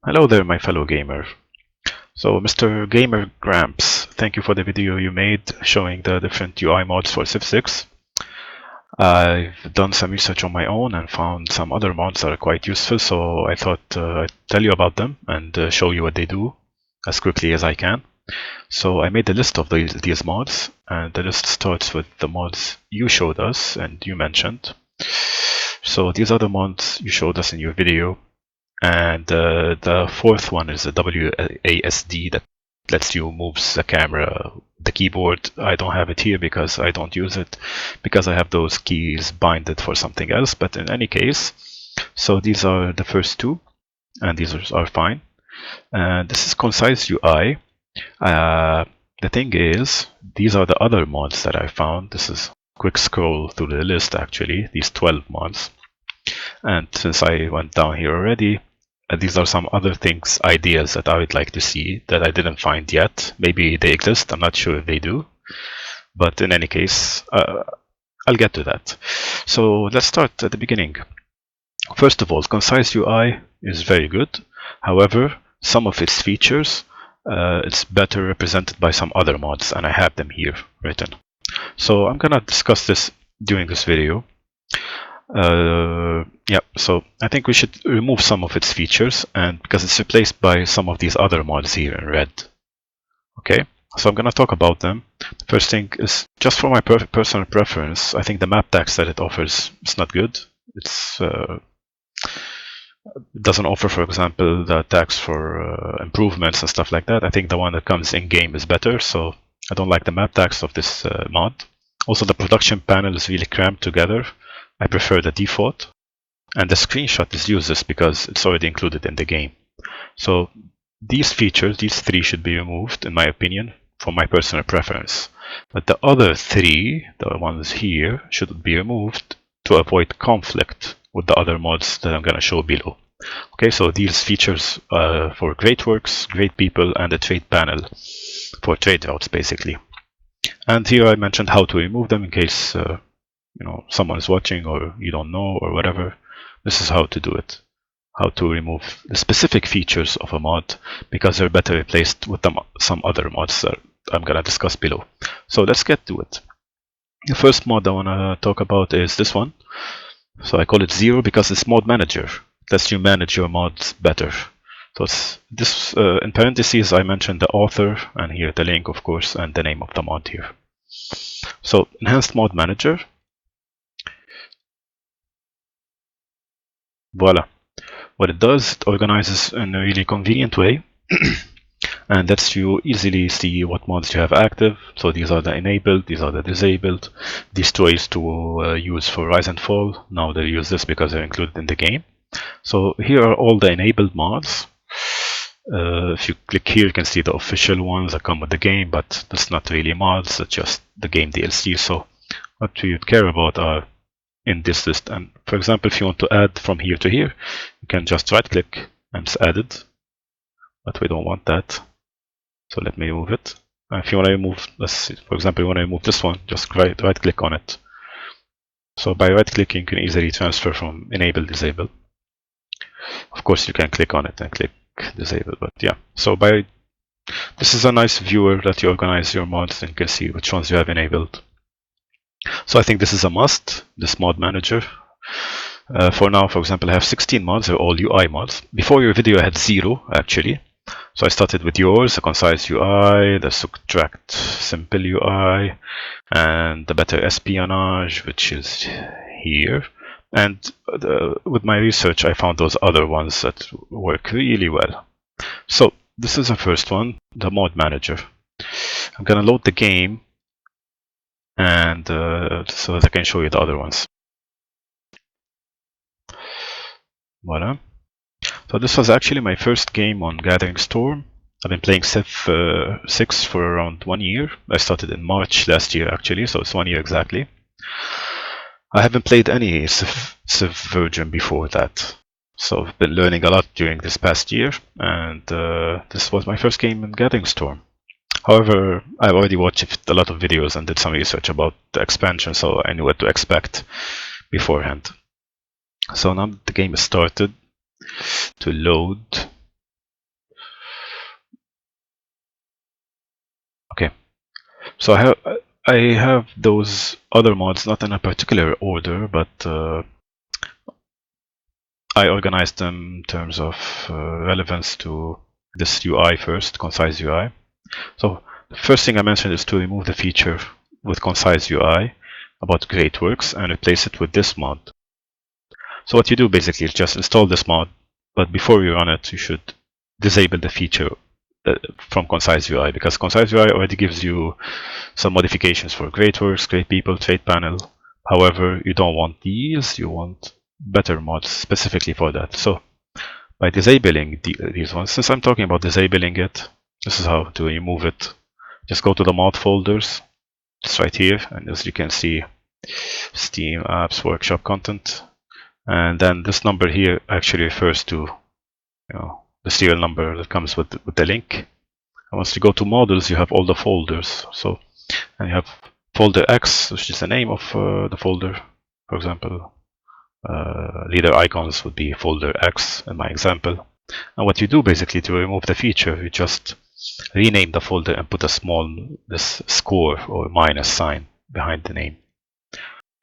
Hello there, my fellow gamer. So, Mr. Gamer Grampz, thank you for the video you made showing the different UI mods for Civ 6. I've done some research on my own and found some other mods that are quite useful, so I thought I'd tell you about them and show you what they do as quickly as I can. So I made a list of these mods, and the list starts with the mods you showed us and you mentioned. So these are the mods you showed us in your video. And the fourth one is a WASD that lets you move the camera, the keyboard. I don't have it here because I don't use it, because I have those keys binded for something else. But in any case, so these are the first two, and these are fine. And this is concise UI. The thing is, these are the other mods that I found. This is a quick scroll through the list, actually, these 12 mods. And since I went down here already, these are some other things, ideas that I would like to see that I didn't find yet. Maybe they exist, I'm not sure if they do. But in any case, I'll get to that. So let's start at the beginning. First of all, concise UI is very good. However, some of its features, it's better represented by some other mods, and I have them here written. So I'm gonna discuss this during this video. Yeah, so I think we should remove some of its features, and because it's replaced by some of these other mods here in red. Okay, so I'm going to talk about them. The first thing is, just for my personal preference, I think the map tags that it offers is not good. It doesn't offer, for example, the tags for improvements and stuff like that. I think the one that comes in game is better, so I don't like the map tags of this mod. Also, the production panel is really cramped together. I prefer the default, and the screenshot is useless because it's already included in the game. So these features, these three, should be removed, in my opinion, for my personal preference. But the other three, the ones here, should be removed to avoid conflict with the other mods that I'm going to show below. Okay, so these features for great works, great people, and the trade panel for trade routes, basically. And here I mentioned how to remove them in case someone is watching or you don't know or whatever. This is how to do it. How to remove the specific features of a mod because they're better replaced with some other mods that I'm going to discuss below. So let's get to it. The first mod I want to talk about is this one. So I call it 0 because it's mod manager. It lets you manage your mods better. So it's this in parentheses I mentioned the author, and here the link, of course, and the name of the mod here. So enhanced mod manager. Voila. What it does, it organizes in a really convenient way and lets you easily see what mods you have active. So these are the enabled, these are the disabled. These two I used to use for Rise and Fall. Now they use this because they're included in the game. So here are all the enabled mods. If you click here, you can see the official ones that come with the game, but that's not really mods, that's just the game DLC. So what we would care about are in this list. And for example, if you want to add from here to here, you can just right click and it's added, but we don't want that, so let me remove it. If you want to remove, let's see, for example, you want to remove this one, just right click on it. So by right clicking, you can easily transfer from enable disable. Of course, you can click on it and click disable, but yeah. So this is a nice viewer that you organize your mods and you can see which ones you have enabled. So I think this is a must, this mod manager. For now, for example, I have 16 mods, they're all UI mods. Before your video, I had 0, actually. So I started with yours, the concise UI, the subtract simple UI, and the better espionage, which is here. And with my research, I found those other ones that work really well. So this is the first one, the mod manager. I'm going to load the game, and so that I can show you the other ones. Voila. So this was actually my first game on Gathering Storm. I've been playing Civ 6 for around 1 year. I started in March last year, actually, so it's 1 year exactly. I haven't played any Civ version before that, so I've been learning a lot during this past year, and this was my first game in Gathering Storm. However, I've already watched a lot of videos and did some research about the expansion, so I knew what to expect beforehand. So now the game is started to load. So I have those other mods not in a particular order, but I organized them in terms of relevance to this UI first, concise UI. So the first thing I mentioned is to remove the feature with concise UI about GreatWorks and replace it with this mod. So what you do basically is just install this mod, but before you run it, you should disable the feature from concise UI, because concise UI already gives you some modifications for GreatWorks, Great People, Trade Panel. However, you don't want these, you want better mods specifically for that. So by disabling these ones, since I'm talking about disabling it, this is how to remove it. Just go to the mod folders, it's right here, and as you can see, Steam Apps Workshop Content, and then this number here actually refers to the serial number that comes with the link. And once you go to models, you have all the folders. So, and you have folder X, which is the name of the folder. For example, leader icons would be folder X in my example. And what you do basically to remove the feature, you just rename the folder and put this score or minus sign behind the name.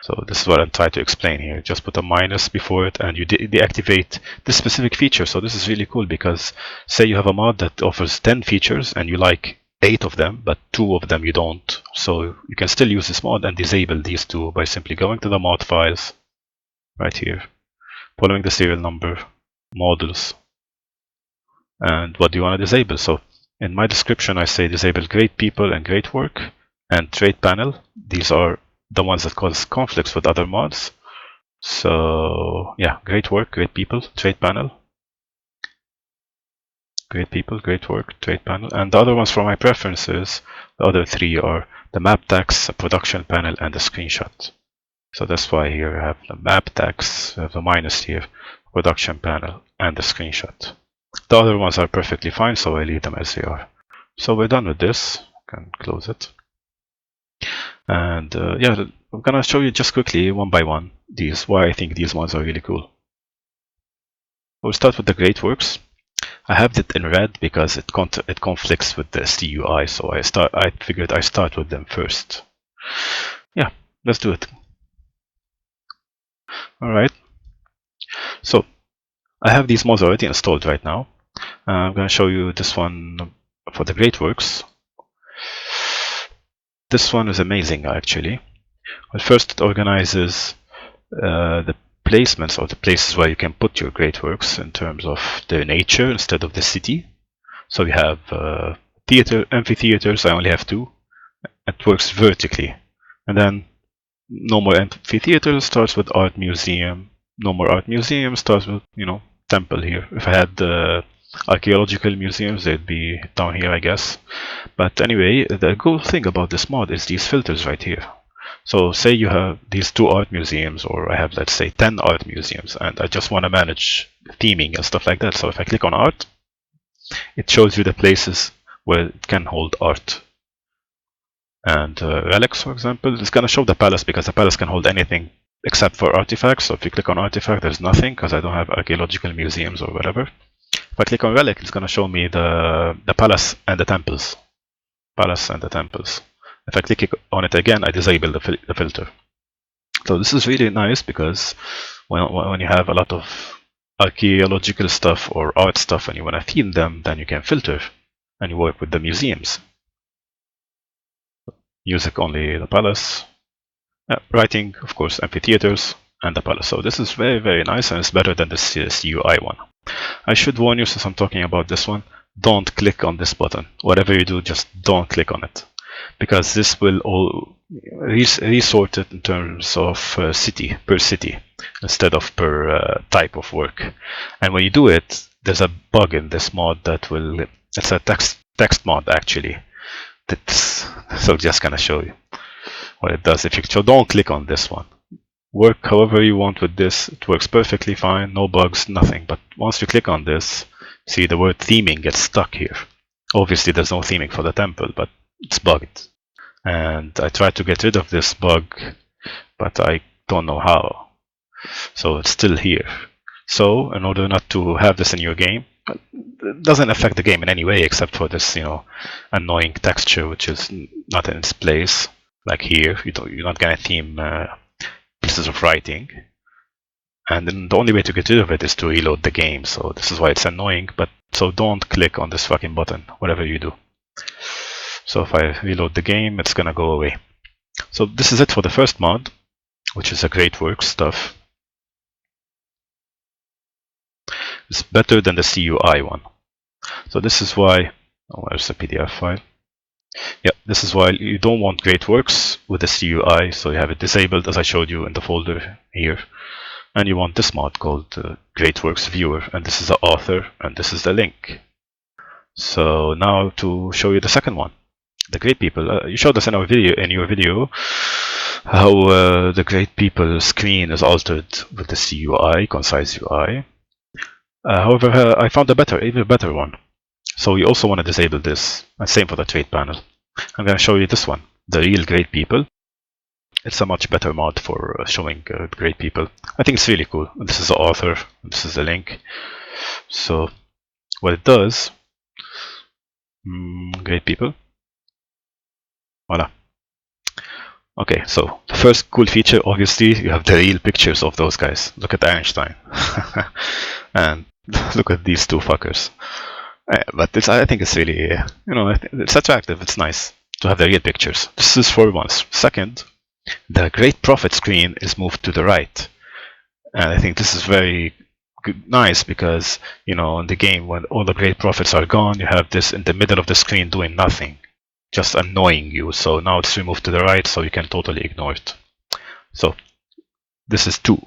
So this is what I'm trying to explain here. Just put a minus before it and you deactivate this specific feature. So this is really cool because say you have a mod that offers 10 features and you like 8 of them, but 2 of them you don't. So you can still use this mod and disable these 2 by simply going to the mod files right here, following the serial number, models, and what do you want to disable. So in my description I say disable Great People and Great Work and Trade Panel. These are the ones that cause conflicts with other mods. So yeah, Great Work, Great People, Trade Panel, Great People, Great Work, Trade Panel, and the other ones for my preferences, the other 3 are the map tags, the production panel, and the screenshot. So that's why here I have the map tags, I have the minus here, production panel, and the screenshot. The other ones are perfectly fine, so I leave them as they are. So we're done with this. I can close it. And yeah, I'm gonna show you just quickly, one by one, why I think these ones are really cool. We'll start with the GreatWorks. I have it in red because it conflicts with the STUI, so I figured I start with them first. Yeah, let's do it. Alright. So I have these mods already installed right now. I'm gonna show you this one for the GreatWorks. This one is amazing actually. Well, first it organizes the placements or the places where you can put your GreatWorks in terms of their nature instead of the city. So we have amphitheaters, I only have 2. It works vertically. And then no more amphitheater starts with art museum. No more art museum starts with, temple here. If I had archaeological museums, they'd be down here, I guess. But anyway, the cool thing about this mod is these filters right here. So say you have these 2 art museums, or I have, let's say, 10 art museums, and I just want to manage theming and stuff like that. So if I click on art, it shows you the places where it can hold art. And relics, for example, it's going to show the palace because the palace can hold anything except for artifacts. So if you click on artifact, there's nothing because I don't have archaeological museums or whatever. If I click on relic, it's going to show me the palace and the temples. Palace and the temples. If I click on it again, I disable the filter. So this is really nice because when you have a lot of archaeological stuff or art stuff and you want to theme them, then you can filter and you work with the museums. Music only the palace. Writing, of course, amphitheaters and the palace. So this is very, very nice and it's better than the CUI one. I should warn you, since I'm talking about this one, don't click on this button. Whatever you do, just don't click on it, because this will all resort it in terms of city, per city, instead of per type of work. And when you do it, there's a bug in this mod that will, it's a text mod actually. So just gonna show you what it does. So don't click on this one. Work however you want with this. It works perfectly fine, no bugs, nothing. But once you click on this, see the word theming gets stuck here. Obviously there's no theming for the temple, but it's bugged. And I tried to get rid of this bug, but I don't know how. So it's still here. So in order not to have this in your game, it doesn't affect the game in any way except for this, annoying texture which is not in its place. Like here, you're not gonna theme pieces of writing. And then the only way to get rid of it is to reload the game. So this is why it's annoying. But so don't click on this fucking button, whatever you do. So if I reload the game, it's gonna go away. So this is it for the first mod, which is a Grapeworks stuff. It's better than the CUI one. So this is why, oh, there's a PDF file. Yeah, this is why you don't want Grapeworks with the CUI, so you have it disabled as I showed you in the folder here. And you want this mod called Grapeworks Viewer, and this is the author, and this is the link. So now to show you the second one, the Great People. You showed us in your video, how the Great People screen is altered with the CUI, concise UI. However, I found even better one. So you also want to disable this, and same for the trait panel. I'm going to show you this one, the real Great People. It's a much better mod for showing Great People. I think it's really cool. This is the author, this is the link. So what it does, Great People. Voila. Okay, so the first cool feature, obviously, you have the real pictures of those guys. Look at Einstein. And look at these two fuckers. But I think it's really, it's attractive. It's nice to have the real pictures. This is for once. Second, the Great Prophet screen is moved to the right. And I think this is very nice because, in the game, when all the Great Prophets are gone, you have this in the middle of the screen doing nothing, just annoying you. So now it's removed to the right, so you can totally ignore it. So this is 2.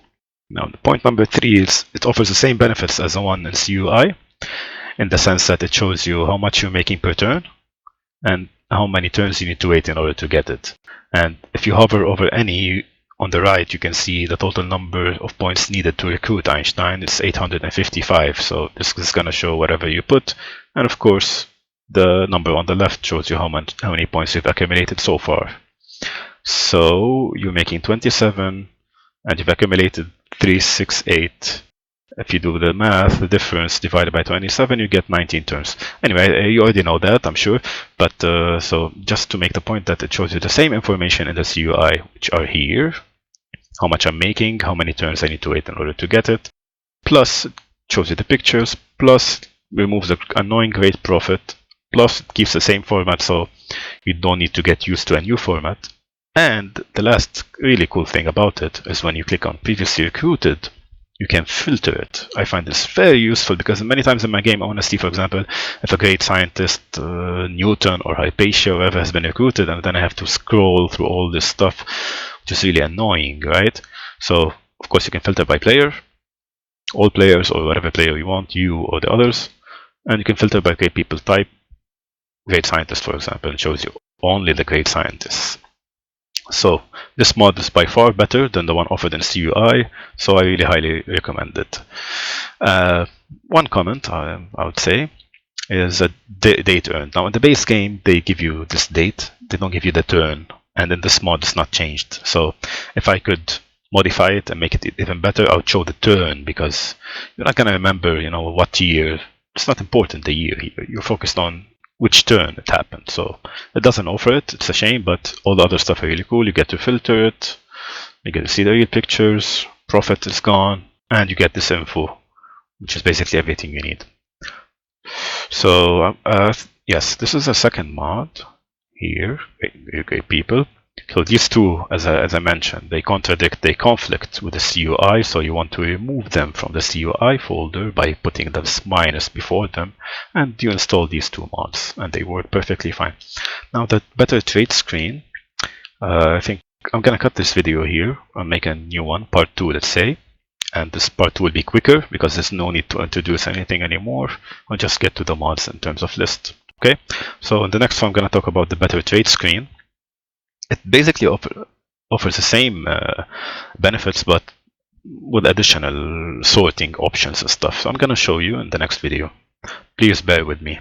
Now, point number 3 is it offers the same benefits as the one in CUI, in the sense that it shows you how much you're making per turn and how many turns you need to wait in order to get it. And if you hover over any on the right, you can see the total number of points needed to recruit Einstein. It's 855, so this is going to show whatever you put. And of course, the number on the left shows you how many points you've accumulated so far. So you're making 27, and you've accumulated 368. If you do the math, the difference divided by 27, you get 19 turns. Anyway, you already know that, I'm sure. But so just to make the point that it shows you the same information in the CUI, which are here. How much I'm making, how many turns I need to wait in order to get it. Plus, it shows you the pictures. Plus, removes the annoying Great Prophet. Plus, it keeps the same format, so you don't need to get used to a new format. And the last really cool thing about it is when you click on Previously Recruited, you can filter it. I find this very useful because many times in my game I want to see, for example, if a great scientist, Newton or Hypatia or whoever has been recruited, and then I have to scroll through all this stuff, which is really annoying, right? So, of course, you can filter by player, all players or whatever player you want, you or the others, and you can filter by Great People type, Great Scientist, for example, and shows you only the great scientists. So this mod is by far better than the one offered in CUI, so I really highly recommend it. One comment I would say is a date earned. Now in the base game they give you this date, they don't give you the turn, and in this mod it's not changed. So if I could modify it and make it even better, I would show the turn, because you're not going to remember, what year. It's not important, the year here. You're focused on which turn it happened. So it doesn't offer it. It's a shame, but all the other stuff are really cool. You get to filter it, you get to see the real pictures, Prophet is gone, and you get this info, which is basically everything you need. So yes, this is a second mod here, Great People. So these two, as I mentioned, they conflict with the CUI, so you want to remove them from the CUI folder by putting the minus before them, and you install these two mods, and they work perfectly fine. Now the better trait screen, I think I'm gonna cut this video here and make a new one, part 2, let's say, and this part 2 will be quicker because there's no need to introduce anything anymore. I'll just get to the mods in terms of list. Okay, so in the next one I'm gonna talk about the better trait screen. It basically offers the same benefits, but with additional sorting options and stuff. So I'm going to show you in the next video. Please bear with me.